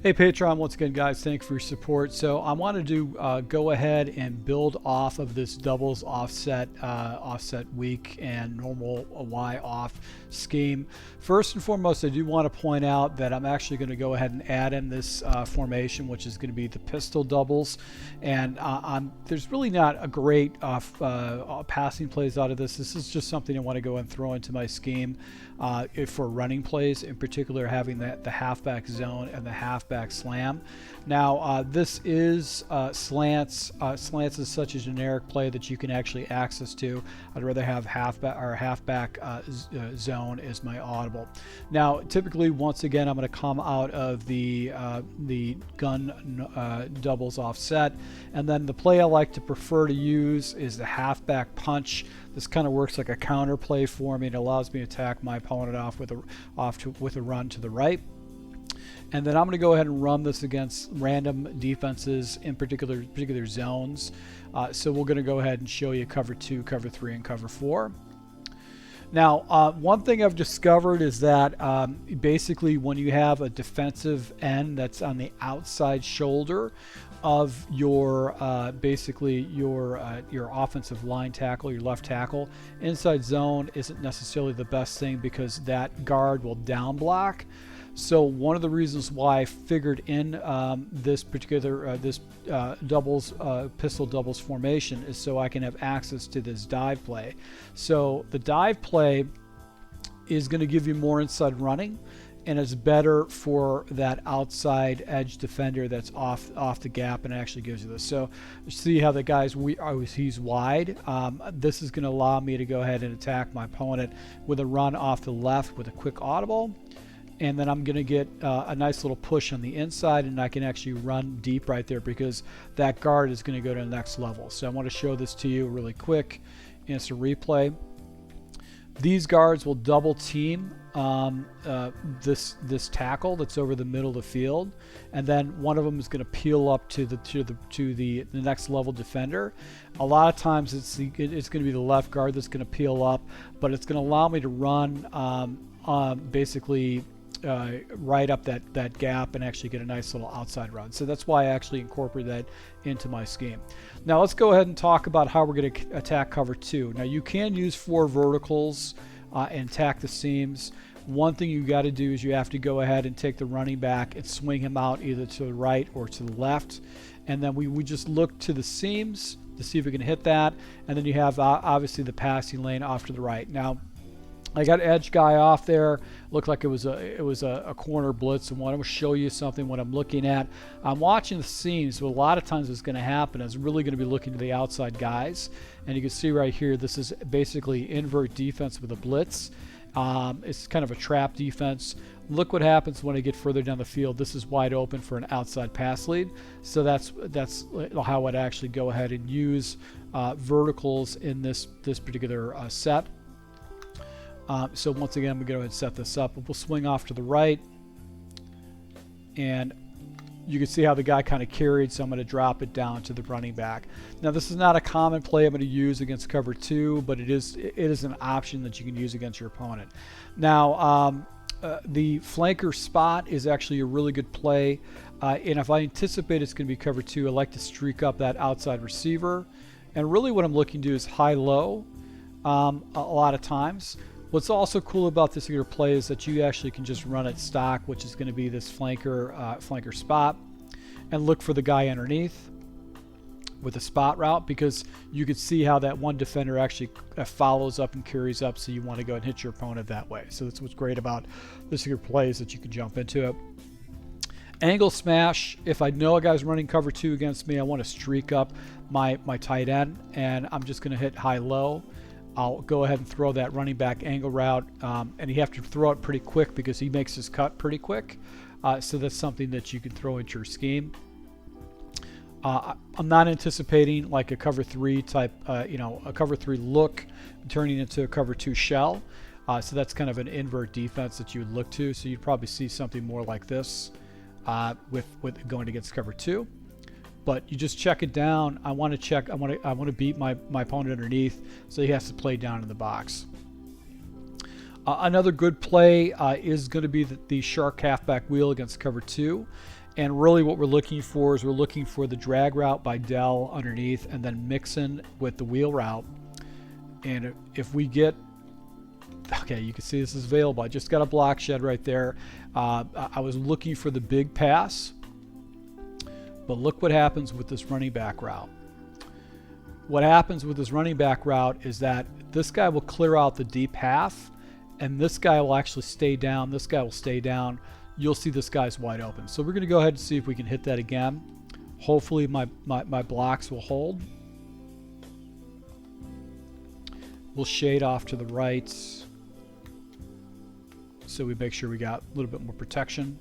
Hey Patreon, once again guys, thanks for your support. So I wanted to go ahead and build off of this doubles offset weak and normal Y off scheme. First and foremost, I do want to point out that I'm actually going to go ahead and add in this formation, which is going to be the pistol doubles. And there's really not a great passing plays out of this. This is just something I want to go and throw into my scheme for running plays, in particular having the halfback zone and the halfback slam. Now this is slants. Slants is such a generic play that you can actually access to. I'd rather have halfback zone as my audible. Now typically, once again, I'm going to come out of the gun doubles offset, and then the play I like to prefer to use is the halfback punch. This kind of works like a counter play for me. It allows me to attack my opponent off with a run to the right. And then I'm going to go ahead and run this against random defenses, in particular zones. So we're going to go ahead and show you cover 2, cover 3, and cover 4. Now, one thing I've discovered is that basically when you have a defensive end that's on the outside shoulder of your your offensive line tackle, your left tackle, inside zone isn't necessarily the best thing because that guard will down block. So one of the reasons why I figured in this particular pistol doubles formation is so I can have access to this dive play. So the dive play is going to give you more inside running, and it's better for that outside edge defender that's off the gap, and it actually gives you this. So see how the guy's he's wide. This is going to allow me to go ahead and attack my opponent with a run off the left with a quick audible. And then I'm going to get a nice little push on the inside, and I can actually run deep right there because that guard is going to go to the next level. So I want to show this to you really quick. Instant replay. These guards will double team this tackle that's over the middle of the field, and then one of them is going to peel up to the next level defender. A lot of times it's going to be the left guard that's going to peel up, but it's going to allow me to run basically right up that gap and actually get a nice little outside run. So that's why I actually incorporate that into my scheme. Now let's go ahead and talk about how we're going to attack cover 2. Now you can use 4 verticals and attack the seams. One thing you got to do is you have to go ahead and take the running back and swing him out either to the right or to the left, and then we just look to the seams to see if we can hit that, and then you have obviously the passing lane off to the right. Now I got edge guy off there. Looked like it was a corner blitz, and I want to show you something. What I'm looking at, I'm watching the seams. So a lot of times what's going to happen is really going to be looking to the outside guys, and you can see right here this is basically invert defense with a blitz. It's kind of a trap defense. Look what happens when I get further down the field. This is wide open for an outside pass lead. So that's how I'd actually go ahead and use verticals in this particular set. So once again, I'm going to go ahead and set this up. We'll swing off to the right, and you can see how the guy kind of carried, so I'm going to drop it down to the running back. Now this is not a common play I'm going to use against cover 2, but it is an option that you can use against your opponent. Now the flanker spot is actually a really good play, and if I anticipate it's going to be cover 2, I like to streak up that outside receiver, and really what I'm looking to do is high-low a lot of times. What's also cool about this particular play is that you actually can just run it stock, which is going to be this flanker spot, and look for the guy underneath with a spot route, because you can see how that one defender actually follows up and carries up, so you want to go and hit your opponent that way. So that's what's great about this particular play, is that you can jump into it. Angle smash, if I know a guy's running cover 2 against me, I want to streak up my tight end, and I'm just going to hit high-low. I'll go ahead and throw that running back angle route, and you have to throw it pretty quick because he makes his cut pretty quick. So that's something that you can throw into your scheme. I'm not anticipating like a cover 3 type, a cover 3 look turning into a cover 2 shell. So that's kind of an invert defense that you would look to. So you'd probably see something more like this with going against cover 2. But you just check it down. I want to beat my opponent underneath, so he has to play down in the box. Another good play is going to be the shark halfback wheel against cover 2. And really what we're looking for is we're looking for the drag route by Dell underneath and then mixing with the wheel route. And if we get, okay, you can see this is available. I just got a block shed right there. I was looking for the big pass, but look what happens with this running back route. What happens with this running back route is that this guy will clear out the deep half, and this guy will actually stay down. This guy will stay down. You'll see this guy's wide open. So we're going to go ahead and see if we can hit that again. Hopefully my blocks will hold. We'll shade off to the right so we make sure we got a little bit more protection.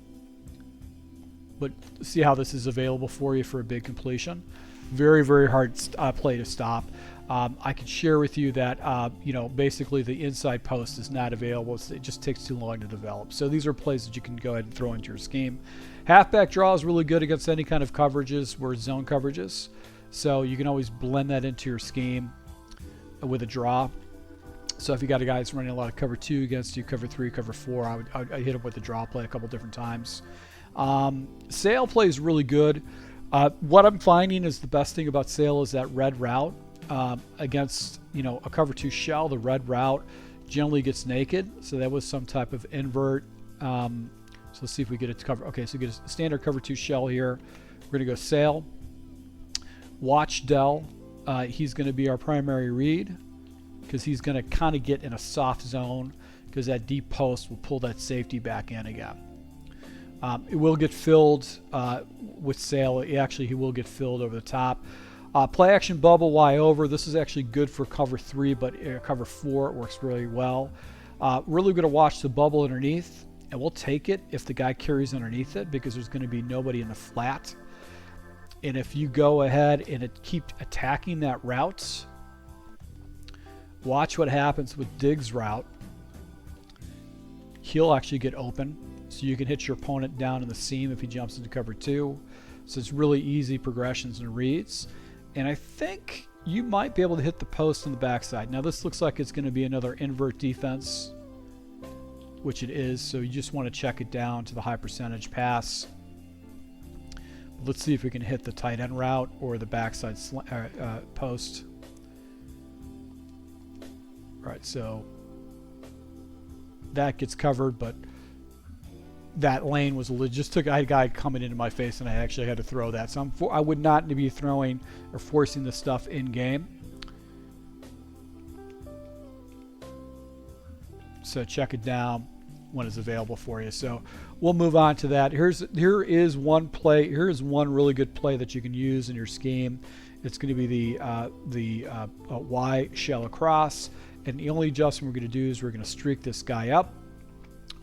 But see how this is available for you for a big completion. Very, very hard play to stop. I can share with you that you know, basically the inside post is not available. It just takes too long to develop. So these are plays that you can go ahead and throw into your scheme. Halfback draw is really good against any kind of coverages or zone coverages. So you can always blend that into your scheme with a draw. So if you got a guy that's running a lot of cover 2 against you, cover 3, cover 4, I'd hit him with the draw play a couple different times. Sail play is really good. What I'm finding is the best thing about sail is that red route against, you know, a cover 2 shell. The red route generally gets naked, so that was some type of invert. So let's see if we get it to cover. Okay, so we get a standard cover 2 shell here. We're gonna go sail. Watch Dell. He's gonna be our primary read because he's gonna kind of get in a soft zone because that deep post will pull that safety back in again. It will get filled with sail. Actually, he will get filled over the top. Play action bubble Y over. This is actually good for cover 3, but cover 4 it works really well. Really going to watch the bubble underneath, and we'll take it if the guy carries underneath it because there's going to be nobody in the flat. And if you go ahead and keep attacking that route, watch what happens with Diggs' route. He'll actually get open. So you can hit your opponent down in the seam if he jumps into cover 2. So it's really easy progressions and reads. And I think you might be able to hit the post on the backside. Now this looks like it's going to be another invert defense, which it is. So you just want to check it down to the high percentage pass. But let's see if we can hit the tight end route or the backside post. All right, so that gets covered, but that lane was just took a guy coming into my face, and I actually had to throw that. So I would not be throwing or forcing this stuff in game. So check it down when it's available for you. So we'll move on to that. Here is one play. Here is one really good play that you can use in your scheme. It's going to be the Y shell across, and the only adjustment we're going to do is we're going to streak this guy up.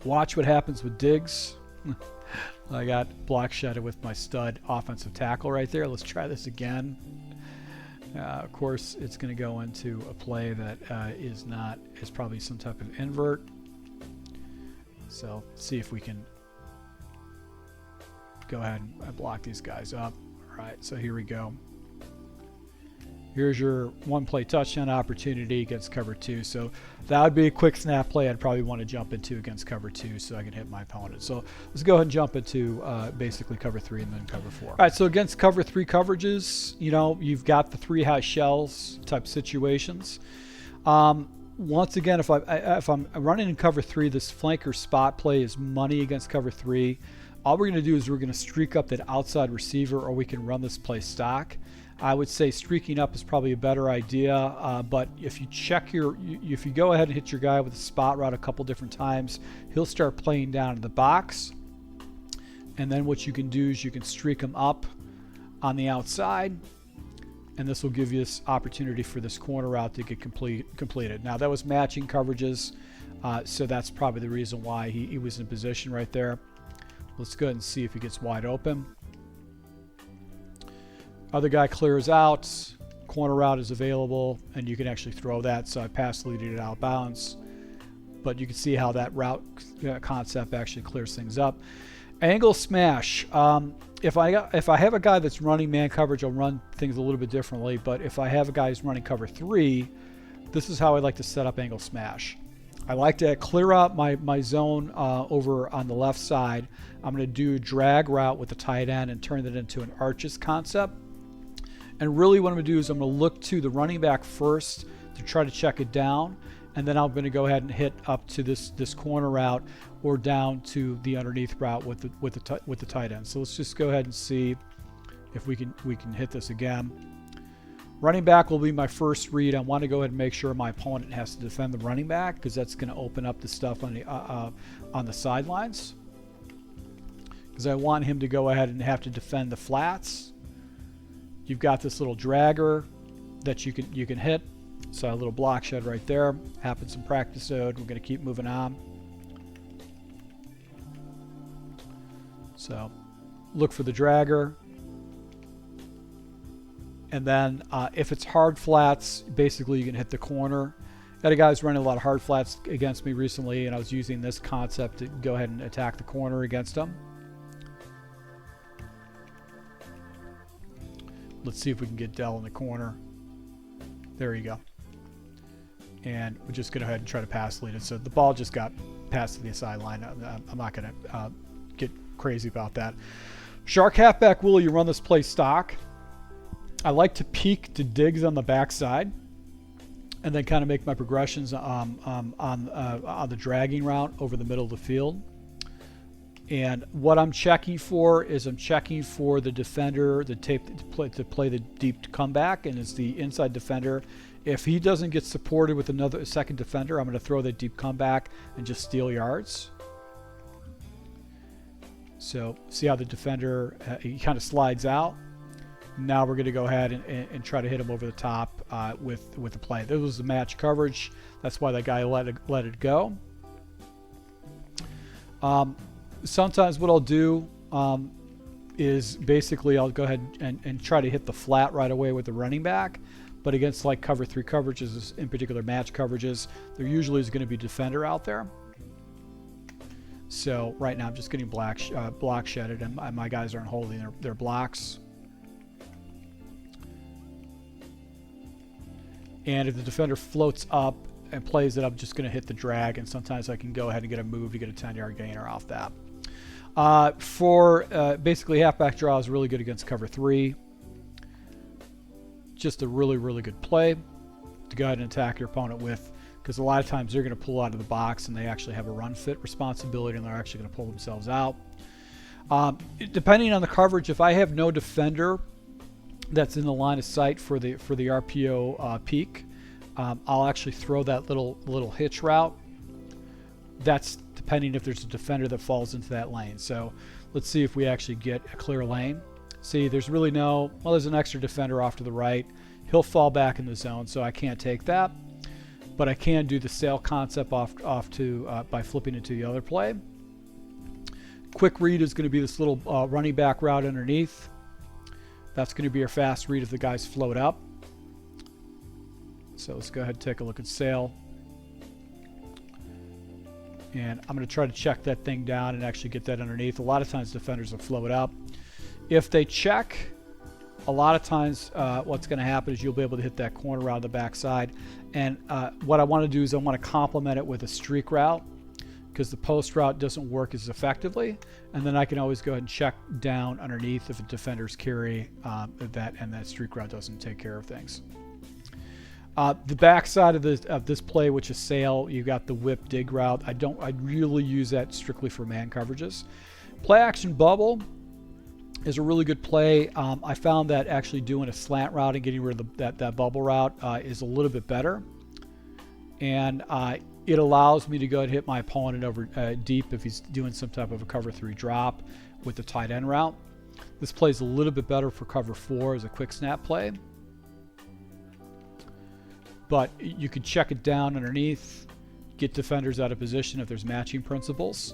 Watch what happens with Diggs. I got block shedded with my stud offensive tackle right there. Let's try this again. Of course, it's going to go into a play that is probably some type of invert. So see if we can go ahead and block these guys up. All right, so here we go. Here's your one play touchdown opportunity against cover 2. So that would be a quick snap play I'd probably want to jump into against cover 2 so I can hit my opponent. So let's go ahead and jump into basically cover 3 and then cover 4. All right, so against cover 3 coverages, you know, you've got the 3 high shells type situations. Once again, if I'm running in cover 3, this flanker spot play is money against cover 3. All we're going to do is we're going to streak up that outside receiver, or we can run this play stock. I would say streaking up is probably a better idea, but if you if you go ahead and hit your guy with a spot route a couple different times, he'll start playing down in the box. And then what you can do is you can streak him up on the outside, and this will give you this opportunity for this corner route to get completed. Now that was matching coverages, so that's probably the reason why he was in position right there. Let's go ahead and see if he gets wide open. Other guy clears out, corner route is available, and you can actually throw that. So I pass leaded it out of bounds, but you can see how that route concept actually clears things up. Angle smash. If I have a guy that's running man coverage, I'll run things a little bit differently. But if I have a guy who's running cover 3, this is how I like to set up angle smash. I like to clear out my zone over on the left side. I'm going to do a drag route with the tight end and turn that into an arches concept. And really what I'm going to do is I'm going to look to the running back first to try to check it down. And then I'm going to go ahead and hit up to this corner route or down to the underneath route with the tight end. So let's just go ahead and see if we can hit this again. Running back will be my first read. I want to go ahead and make sure my opponent has to defend the running back because that's going to open up the stuff on the sidelines. Because I want him to go ahead and have to defend the flats. You've got this little dragger that you can hit. So a little block shed right there. Happens in practice mode. We're going to keep moving on. So look for the dragger. And then if it's hard flats, basically you can hit the corner. Got a guy who's running a lot of hard flats against me recently, and I was using this concept to go ahead and attack the corner against him. Let's see if we can get Dell in the corner. There you go. And we're just going to go ahead and try to pass lead it. So the ball just got passed to the sideline. I'm not going to get crazy about that. Shark halfback will you run this play stock. I like to peek to digs on the backside and then kind of make my progressions on the dragging route over the middle of the field. And what I'm checking for is I'm checking for the defender to play the deep comeback, and it's the inside defender. If he doesn't get supported with a second defender, I'm going to throw the deep comeback and just steal yards. So see how the defender, he kind of slides out. Now we're going to go ahead and try to hit him over the top with the play. This was the match coverage. That's why that guy let it go. Sometimes what I'll do is basically I'll go ahead and try to hit the flat right away with the running back. But against like cover 3 coverages, in particular match coverages, there usually is going to be a defender out there. So right now I'm just getting block shedded, and my guys aren't holding their blocks. And if the defender floats up and plays it, I'm just going to hit the drag, and sometimes I can go ahead and get a move to get a 10-yard gainer off that. Basically, halfback draw is really good against cover 3. Just a really, really good play to go ahead and attack your opponent with, because a lot of times they're going to pull out of the box and they actually have a run fit responsibility, and they're actually going to pull themselves out. Depending on the coverage, if I have no defender that's in the line of sight for the RPO peak, I'll actually throw that little hitch route. That's depending if there's a defender that falls into that lane. So let's see if we actually get a clear lane. See, there's really there's an extra defender off to the right. He'll fall back in the zone, so I can't take that. But I can do the sail concept off to by flipping it to the other play. Quick read is going to be this little running back route underneath. That's going to be our fast read if the guys float up. So let's go ahead and take a look at sail. And I'm going to try to check that thing down and actually get that underneath. A lot of times defenders will float up. If they check, a lot of times what's going to happen is you'll be able to hit that corner route on the backside. And what I want to do is I want to complement it with a streak route, because the post route doesn't work as effectively. And then I can always go ahead and check down underneath if a defender's carry that streak route doesn't take care of things. The backside of this play, which is sail, you got the whip dig route. I really use that strictly for man coverages. Play action bubble is a really good play. I found that actually doing a slant route and getting rid of that bubble route is a little bit better. And it allows me to go and hit my opponent over deep if he's doing some type of a cover 3 drop with the tight end route. This plays a little bit better for cover 4 as a quick snap play. But you could check it down underneath, get defenders out of position if there's matching principles.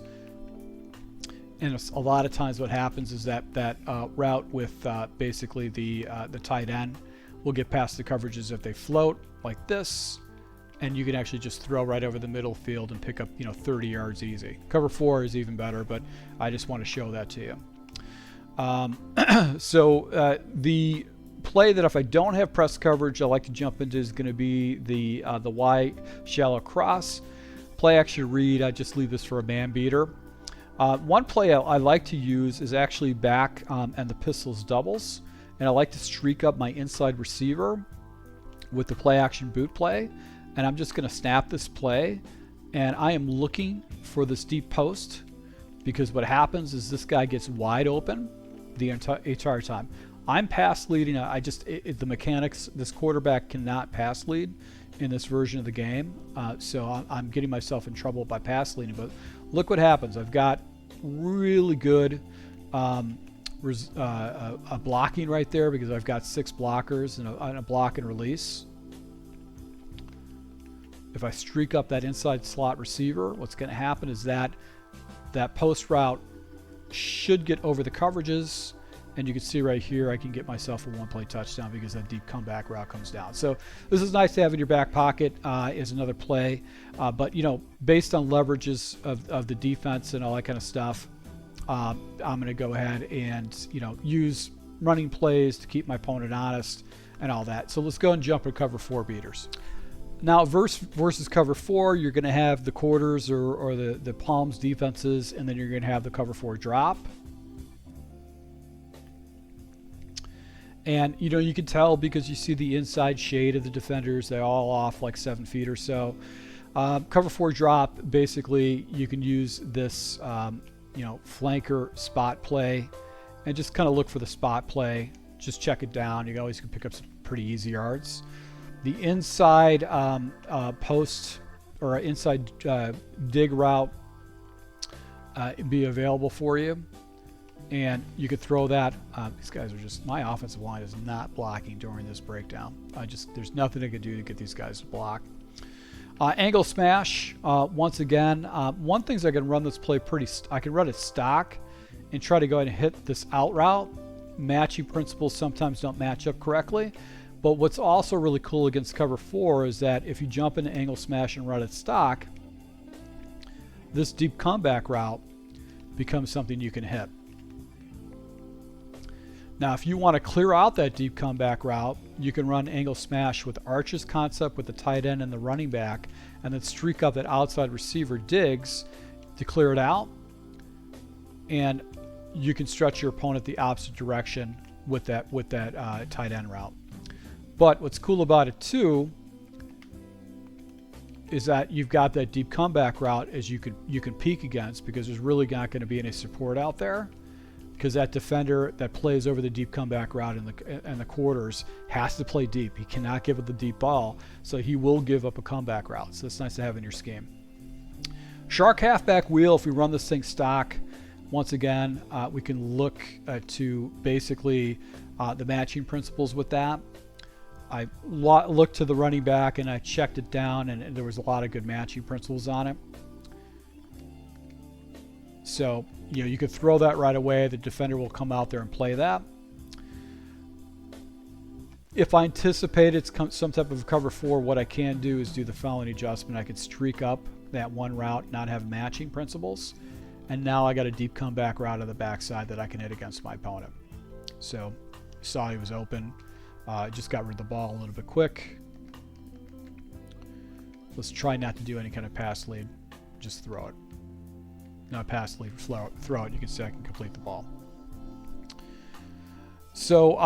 And a lot of times what happens is that route with basically the tight end will get past the coverages if they float like this, and you can actually just throw right over the middle field and pick up 30 yards easy. Cover 4 is even better, but I just want to show that to you. So the play that if I don't have press coverage I like to jump into is going to be the Y shallow cross. play action read, I just leave this for a man beater. One play I like to use is actually back and the pistols doubles, and I like to streak up my inside receiver with the play action boot play, and I'm just going to snap this play, and I am looking for this deep post, because what happens is this guy gets wide open the entire time. I'm pass leading. The mechanics, this quarterback cannot pass lead in this version of the game, so I'm getting myself in trouble by pass leading. But look what happens. I've got really good blocking right there, because I've got 6 blockers and a block and release. If I streak up that inside slot receiver, what's going to happen is that post route should get over the coverages, and you can see right here I can get myself a 1-play touchdown because that deep comeback route comes down. So this is nice to have in your back pocket as another play, but you know, based on leverages of the defense and all that kind of stuff, I'm going to go ahead and, you know, use running plays to keep my opponent honest and all that. So let's go and jump and cover 4 beaters. Now versus cover 4, you're going to have the quarters or the palms defenses, and then you're going to have the cover 4 drop. And you know, you can tell because you see the inside shade of the defenders. They're all off like 7 feet or so. Cover 4 drop, basically you can use this you know, flanker spot play, and just kind of look for the spot play. Just check it down. You always can pick up some pretty easy yards. The inside post or inside dig route be available for you, and you could throw that. These guys are just, my offensive line is not blocking during this breakdown. There's nothing I could do to get these guys to block. Angle smash, once again, one thing is I can run this play I can run it stock and try to go ahead and hit this out route. Matching principles sometimes don't match up correctly, but what's also really cool against cover 4 is that if you jump into angle smash and run it stock, this deep comeback route becomes something you can hit. Now, if you want to clear out that deep comeback route, you can run angle smash with Arch's concept with the tight end and the running back, and then streak up that outside receiver digs to clear it out. And you can stretch your opponent the opposite direction with that tight end route. But what's cool about it too is that you've got that deep comeback route as you can peek against, because there's really not going to be any support out there. Because that defender that plays over the deep comeback route in the quarters has to play deep. He cannot give up the deep ball, so he will give up a comeback route. So it's nice to have in your scheme. Shark halfback wheel, if we run this thing stock, once again, we can look to basically the matching principles with that. I looked to the running back and I checked it down, and there was a lot of good matching principles on it. So, you know, you could throw that right away. The defender will come out there and play that. If I anticipate it's some type of cover 4, what I can do is do the following adjustment. I could streak up that one route, not have matching principles, and now I got a deep comeback route on the backside that I can hit against my opponent. So, you saw he was open. Just got rid of the ball a little bit quick. Let's try not to do any kind of pass lead. Just throw it. Not pass lead, throw it. You can see I can complete the ball. So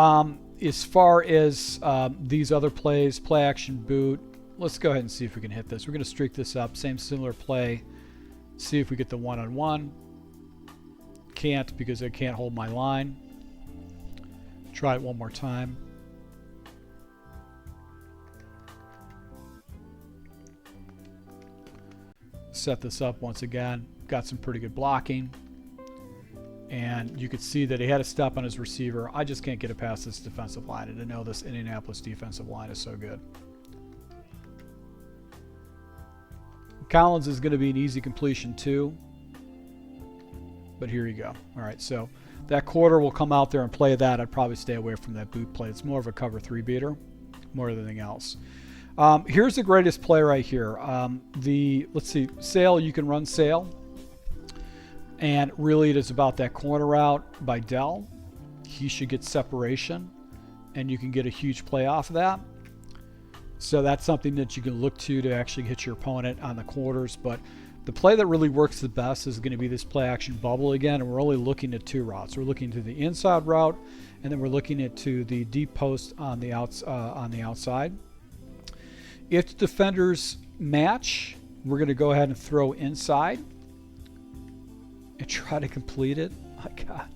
as far as these other plays, play action boot, let's go ahead and see if we can hit this. We're going to streak this up. Same similar play. See if we get the one-on-one. Can't, because I can't hold my line. Try it one more time. Set this up once again. Got some pretty good blocking, and you could see that he had a step on his receiver. I just can't get it past this defensive line, and I know this Indianapolis defensive line is so good. Collins is going to be an easy completion too, but here you go. All right, so that quarter will come out there and play that. I'd probably stay away from that boot play. It's more of a cover 3 beater more than anything else. Here's the greatest play right here. Let's see, sail, you can run sail. And really it is about that corner route by Dell. He should get separation, and you can get a huge play off of that. So that's something that you can look to actually hit your opponent on the quarters. But the play that really works the best is going to be this play action bubble again, and we're only looking at 2 routes. We're looking to the inside route, and then we're looking at to the deep post on the outside. If the defenders match, we're going to go ahead and throw inside and try to complete it. My God,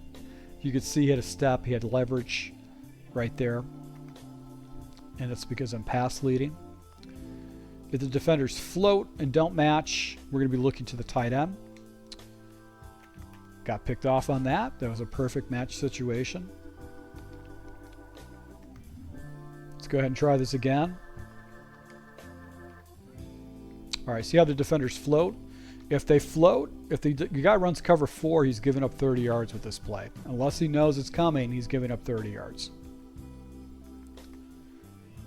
you could see he had a step, he had leverage right there, and it's because I'm pass leading. If the defenders float and don't match, we're going to be looking to the tight end. Got picked off on that. That was a perfect match situation. Let's go ahead and try this again. All right, see how the defenders float? If they float, if the guy runs cover 4, he's giving up 30 yards with this play. Unless he knows it's coming, he's giving up 30 yards.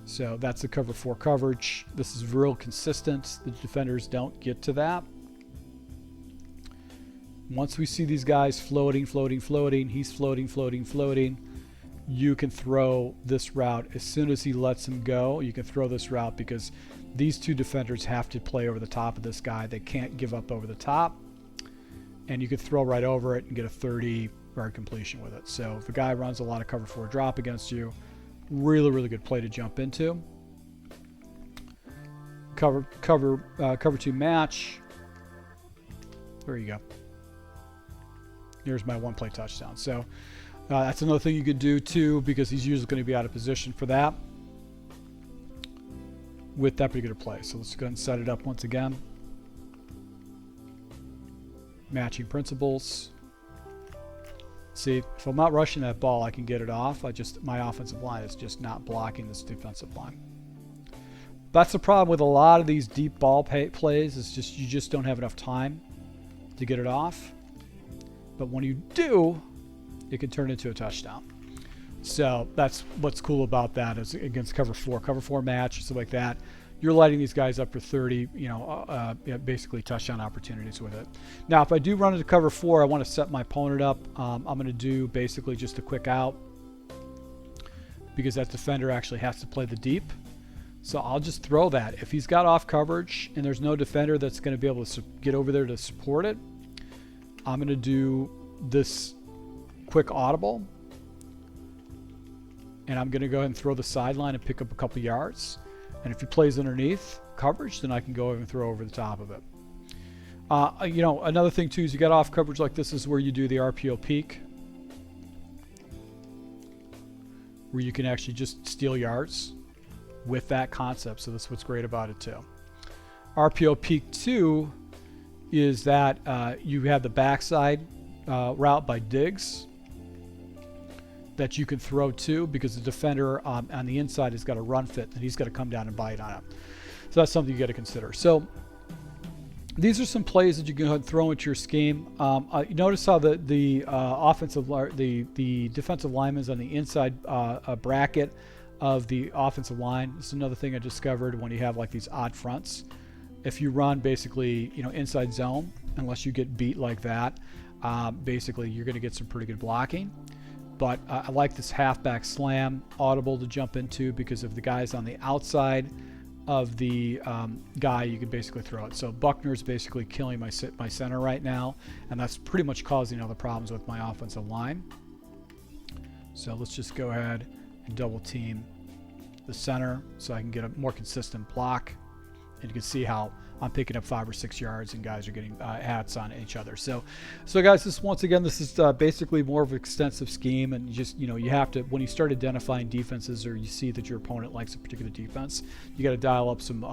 So that's the cover 4 coverage. This is real consistent. The defenders don't get to that. Once we see these guys floating, floating, floating, he's floating, floating, floating, you can throw this route. As soon as he lets him go, you can throw this route because these 2 defenders have to play over the top of this guy. They can't give up over the top. And you can throw right over it and get a 30-yard completion with it. So if a guy runs a lot of cover 4 drop against you, really, really good play to jump into. Cover 2 match. There you go. Here's my 1-play touchdown. So that's another thing you could do too, because he's usually going to be out of position for that with that particular play. So let's go ahead and set it up once again. Matching principles. See, if I'm not rushing that ball, I can get it off. My offensive line is just not blocking this defensive line. That's the problem with a lot of these deep ball plays. Is just you just don't have enough time to get it off. But when you do, it can turn into a touchdown. So that's what's cool about that is against cover 4 match, stuff like that. You're lighting these guys up for 30, basically touchdown opportunities with it. Now, if I do run into cover 4, I want to set my opponent up. I'm going to do basically just a quick out because that defender actually has to play the deep. So I'll just throw that. If he's got off coverage and there's no defender that's going to be able to get over there to support it, I'm going to do this quick audible. And I'm going to go ahead and throw the sideline and pick up a couple yards. And if he plays underneath coverage, then I can go over and throw over the top of it. Another thing too is you get off coverage like this is where you do the RPO peak, where you can actually just steal yards with that concept. So that's what's great about it too. RPO peak 2 is that you have the backside route by digs that you can throw to, because the defender on the inside has got a run fit and he's got to come down and bite on it. So that's something you got to consider. So these are some plays that you can go ahead and throw into your scheme. Notice how the defensive linemen is on the inside bracket of the offensive line. This is another thing I discovered when you have like these odd fronts. If you run basically inside zone, unless you get beat like that, basically you're going to get some pretty good blocking. But I like this halfback slam audible to jump into, because if the guy's on the outside of the guy, you can basically throw it. So Buckner's basically killing my center right now, and that's pretty much causing all the problems with my offensive line. So let's just go ahead and double team the center so I can get a more consistent block. And you can see how I'm picking up 5 or 6 yards and guys are getting hats on each other. So guys, this is basically more of an extensive scheme, and you have to, when you start identifying defenses or you see that your opponent likes a particular defense, you got to dial up some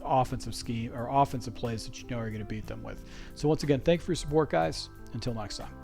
offensive scheme or offensive plays that you know are going to beat them with. So once again, thank you for your support, guys. Until next time.